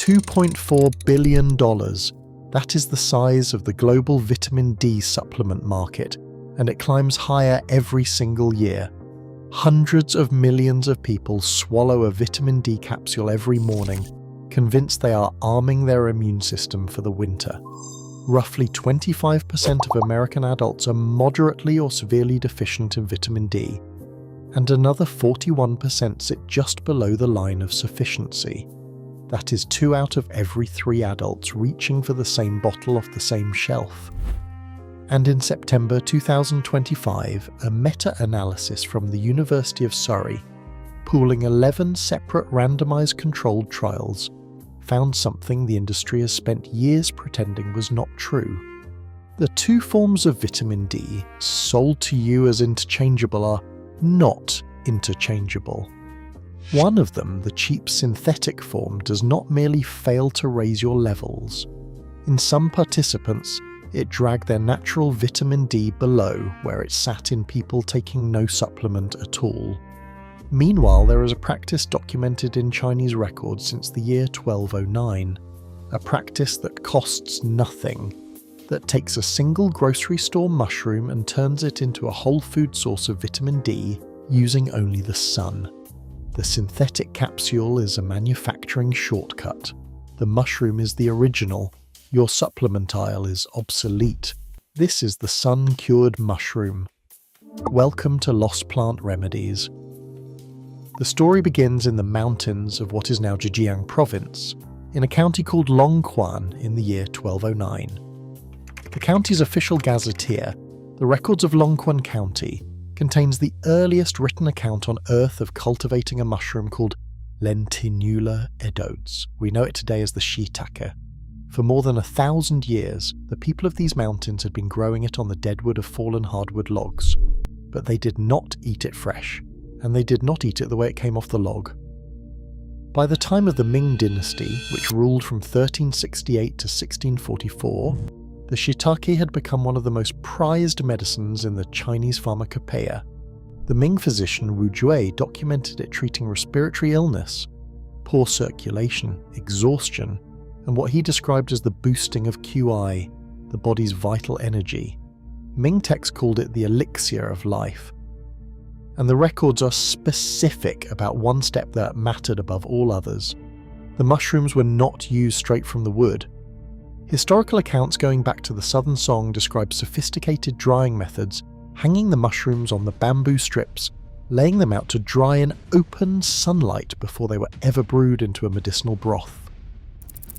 $2.4 billion. That is the size of the global vitamin D supplement market, and it climbs higher every single year. Hundreds of millions of people swallow a vitamin D capsule every morning, convinced they are arming their immune system for the winter. Roughly 25% of American adults are moderately or severely deficient in vitamin D, and another 41% sit just below the line of sufficiency. That is 2 out of every 3 adults reaching for the same bottle off the same shelf. And in September 2025, a meta-analysis from the University of Surrey, pooling 11 separate randomized controlled trials, found something the industry has spent years pretending was not true. The 2 forms of vitamin D sold to you as interchangeable are not interchangeable. One of them, the cheap synthetic form, does not merely fail to raise your levels. In some participants, it dragged their natural vitamin D below where it sat in people taking no supplement at all. Meanwhile, there is a practice documented in Chinese records since the year 1209, a practice that costs nothing, that takes a single grocery store mushroom and turns it into a whole food source of vitamin D using only the sun. The synthetic capsule is a manufacturing shortcut. The mushroom is the original. Your supplement aisle is obsolete. This is the sun-cured mushroom. Welcome to Lost Plant Remedies. The story begins in the mountains of what is now Zhejiang province, in a county called Longquan in the year 1209. The county's official gazetteer, the Records of Longquan County, contains the earliest written account on Earth of cultivating a mushroom called Lentinula edotes. We know it today as the shiitake. For more than 1,000 years, the people of these mountains had been growing it on the deadwood of fallen hardwood logs. But they did not eat it fresh, and they did not eat it the way it came off the log. By the time of the Ming dynasty, which ruled from 1368 to 1644, the shiitake had become one of the most prized medicines in the Chinese pharmacopoeia. The Ming physician Wu Jue documented it treating respiratory illness, poor circulation, exhaustion, and what he described as the boosting of QI, the body's vital energy. Ming texts called it the elixir of life. And the records are specific about one step that mattered above all others. The mushrooms were not used straight from the wood. Historical accounts going back to the Southern Song describe sophisticated drying methods, hanging the mushrooms on the bamboo strips, laying them out to dry in open sunlight before they were ever brewed into a medicinal broth.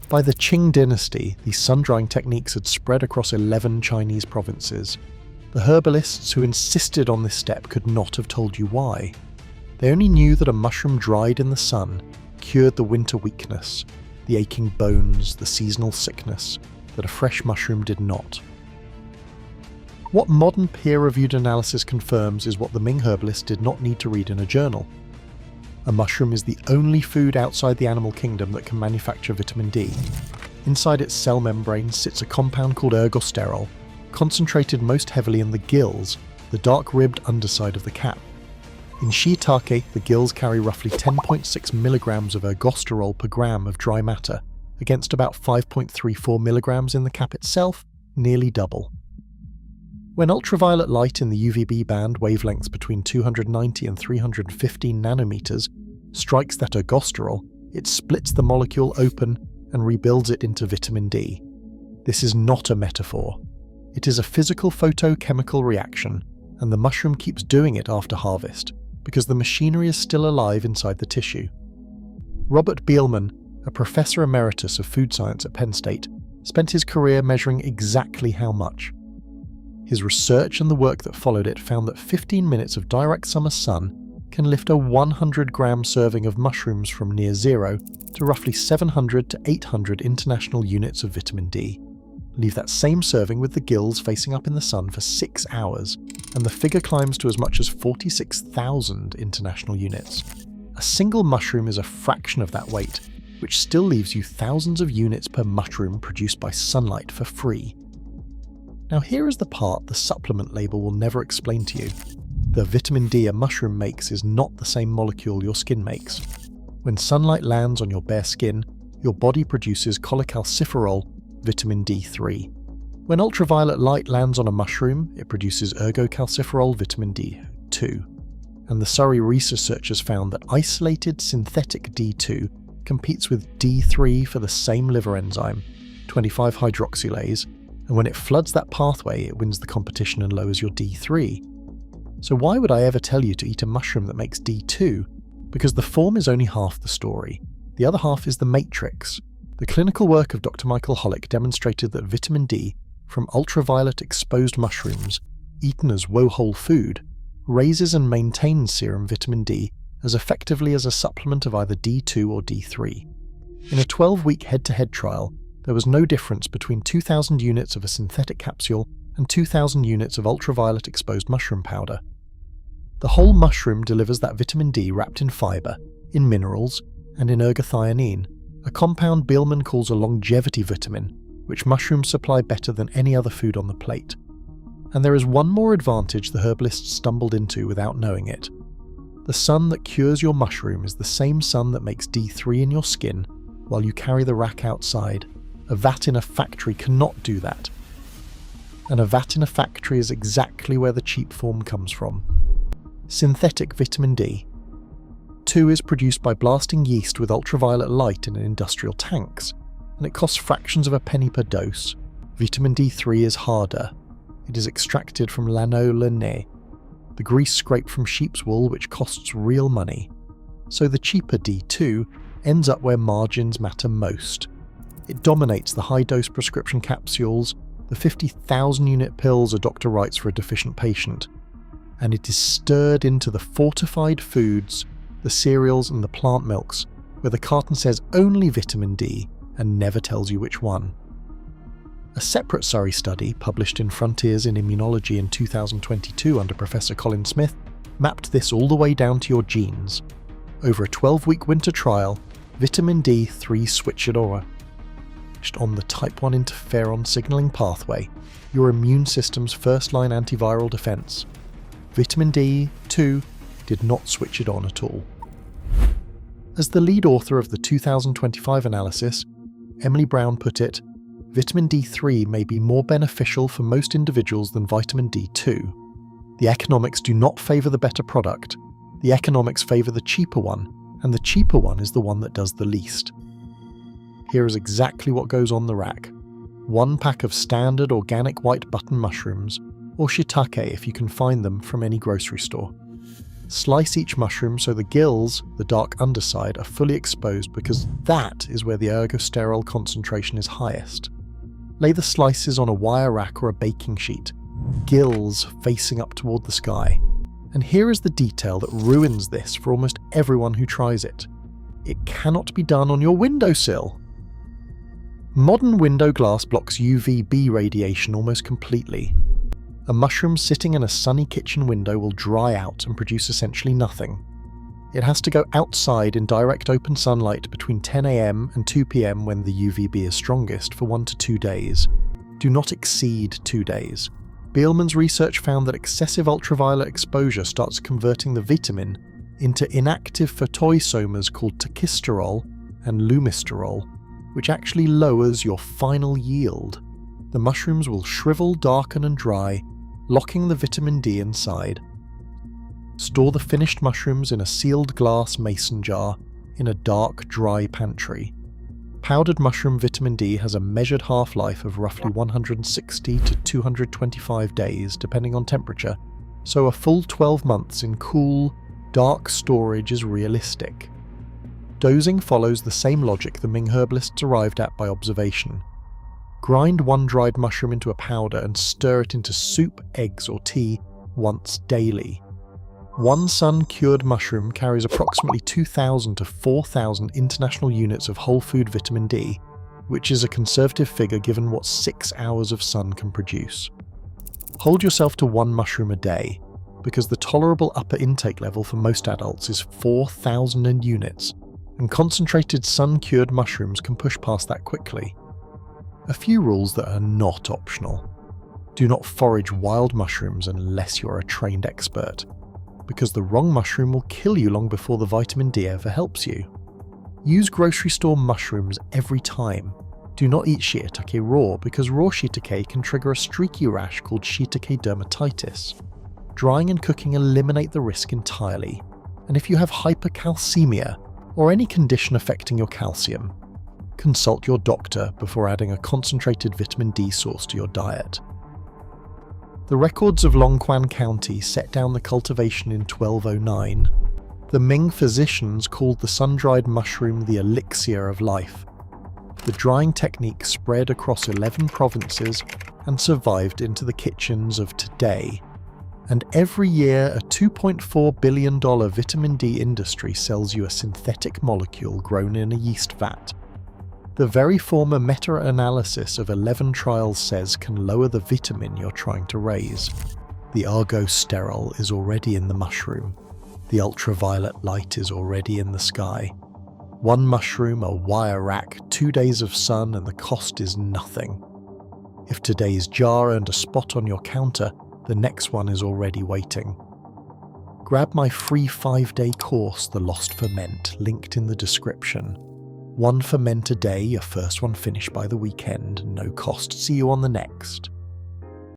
By the Qing dynasty, these sun-drying techniques had spread across 11 Chinese provinces. The herbalists who insisted on this step could not have told you why. They only knew that a mushroom dried in the sun cured the winter weakness, the aching bones, the seasonal sickness, that a fresh mushroom did not. What modern peer-reviewed analysis confirms is what the Ming herbalists did not need to read in a journal. A mushroom is the only food outside the animal kingdom that can manufacture vitamin D. Inside its cell membrane sits a compound called ergosterol, concentrated most heavily in the gills, the dark-ribbed underside of the cap. In shiitake, the gills carry roughly 10.6 milligrams of ergosterol per gram of dry matter, against about 5.34 milligrams in the cap itself, nearly double. When ultraviolet light in the UVB band, wavelengths between 290 and 315 nanometers, strikes that ergosterol, it splits the molecule open and rebuilds it into vitamin D. This is not a metaphor. It is a physical photochemical reaction, and the mushroom keeps doing it after harvest, because the machinery is still alive inside the tissue. Robert Bielman, a professor emeritus of food science at Penn State, spent his career measuring exactly how much. His research and the work that followed it found that 15 minutes of direct summer sun can lift a 100-gram serving of mushrooms from near zero to roughly 700 to 800 international units of vitamin D. Leave that same serving with the gills facing up in the sun for 6 hours, and the figure climbs to as much as 46,000 international units. A single mushroom is a fraction of that weight, which still leaves you thousands of units per mushroom produced by sunlight for free. Now here is the part the supplement label will never explain to you. The vitamin D a mushroom makes is not the same molecule your skin makes. When sunlight lands on your bare skin, your body produces cholecalciferol, vitamin D3. When ultraviolet light lands on a mushroom, it produces ergocalciferol, vitamin D2. And the Surrey researchers found that isolated synthetic D2 competes with D3 for the same liver enzyme, 25-hydroxylase, and when it floods that pathway, it wins the competition and lowers your D3. So why would I ever tell you to eat a mushroom that makes D2? Because the form is only half the story. The other half is the matrix. The clinical work of Dr. Michael Hollick demonstrated that vitamin D from ultraviolet exposed mushrooms, eaten as whole food, raises and maintains serum vitamin D as effectively as a supplement of either D2 or D3. In a 12-week head-to-head trial, there was no difference between 2,000 units of a synthetic capsule and 2,000 units of ultraviolet exposed mushroom powder. The whole mushroom delivers that vitamin D wrapped in fibre, in minerals, and in ergothioneine, a compound Bielman calls a longevity vitamin, which mushrooms supply better than any other food on the plate. And there is one more advantage the herbalists stumbled into without knowing it. The sun that cures your mushroom is the same sun that makes D3 in your skin while you carry the rack outside. A vat in a factory cannot do that. And a vat in a factory is exactly where the cheap form comes from. Synthetic vitamin D2 is produced by blasting yeast with ultraviolet light in industrial tanks, and it costs fractions of a penny per dose. Vitamin D3 is harder. It is extracted from lanolin, the grease scraped from sheep's wool, which costs real money. So the cheaper D2 ends up where margins matter most. It dominates the high-dose prescription capsules, the 50,000 unit pills a doctor writes for a deficient patient, and it is stirred into the fortified foods, the cereals and the plant milks, where the carton says only vitamin D and never tells you which one. A separate Surrey study, published in Frontiers in Immunology in 2022 under Professor Colin Smith, mapped this all the way down to your genes. Over a 12-week winter trial, vitamin D3 switched on the type 1 interferon signaling pathway, your immune system's first-line antiviral defense. Vitamin D2 did not switch it on at all. As the lead author of the 2025 analysis, Emily Brown put it, vitamin D3 may be more beneficial for most individuals than vitamin D2. The economics do not favour the better product. The economics favour the cheaper one, and the cheaper one is the one that does the least. Here is exactly what goes on the rack. 1 pack of standard organic white button mushrooms, or shiitake if you can find them from any grocery store. Slice each mushroom so the gills, the dark underside, are fully exposed because that is where the ergosterol concentration is highest. Lay the slices on a wire rack or a baking sheet, gills facing up toward the sky. And here is the detail that ruins this for almost everyone who tries it. It cannot be done on your windowsill. Modern window glass blocks UVB radiation almost completely. A mushroom sitting in a sunny kitchen window will dry out and produce essentially nothing. It has to go outside in direct open sunlight between 10 AM and 2 PM when the UVB is strongest for 1 to 2 days. Do not exceed 2 days. Bielman's research found that excessive ultraviolet exposure starts converting the vitamin into inactive photoisomers called tachysterol and lumisterol, which actually lowers your final yield. The mushrooms will shrivel, darken and dry, locking the vitamin D inside. Store the finished mushrooms in a sealed glass mason jar in a dark, dry pantry. Powdered mushroom vitamin D has a measured half-life of roughly 160 to 225 days, depending on temperature, so a full 12 months in cool, dark storage is realistic. Dosing follows the same logic the Ming herbalists arrived at by observation. Grind 1 dried mushroom into a powder and stir it into soup, eggs or tea once daily. 1 sun-cured mushroom carries approximately 2,000 to 4,000 international units of whole food vitamin D, which is a conservative figure given what 6 hours of sun can produce. Hold yourself to 1 mushroom a day, because the tolerable upper intake level for most adults is 4,000 units, and concentrated sun-cured mushrooms can push past that quickly. A few rules that are not optional. Do not forage wild mushrooms unless you're a trained expert, because the wrong mushroom will kill you long before the vitamin D ever helps you. Use grocery store mushrooms every time. Do not eat shiitake raw because raw shiitake can trigger a streaky rash called shiitake dermatitis. Drying and cooking eliminate the risk entirely. And if you have hypercalcemia or any condition affecting your calcium, consult your doctor before adding a concentrated vitamin D source to your diet. The records of Longquan County set down the cultivation in 1209. The Ming physicians called the sun-dried mushroom the elixir of life. The drying technique spread across 11 provinces and survived into the kitchens of today. And every year, a $2.4 billion vitamin D industry sells you a synthetic molecule grown in a yeast vat. The very former meta-analysis of 11 trials says can lower the vitamin you're trying to raise. The argosterol is already in the mushroom. The ultraviolet light is already in the sky. One mushroom, a wire rack, 2 days of sun, and the cost is nothing. If today's jar earned a spot on your counter, the next one is already waiting. Grab my free 5-day course, The Lost Ferment, linked in the description. 1 ferment a day, your first one finished by the weekend, no cost. See you on the next.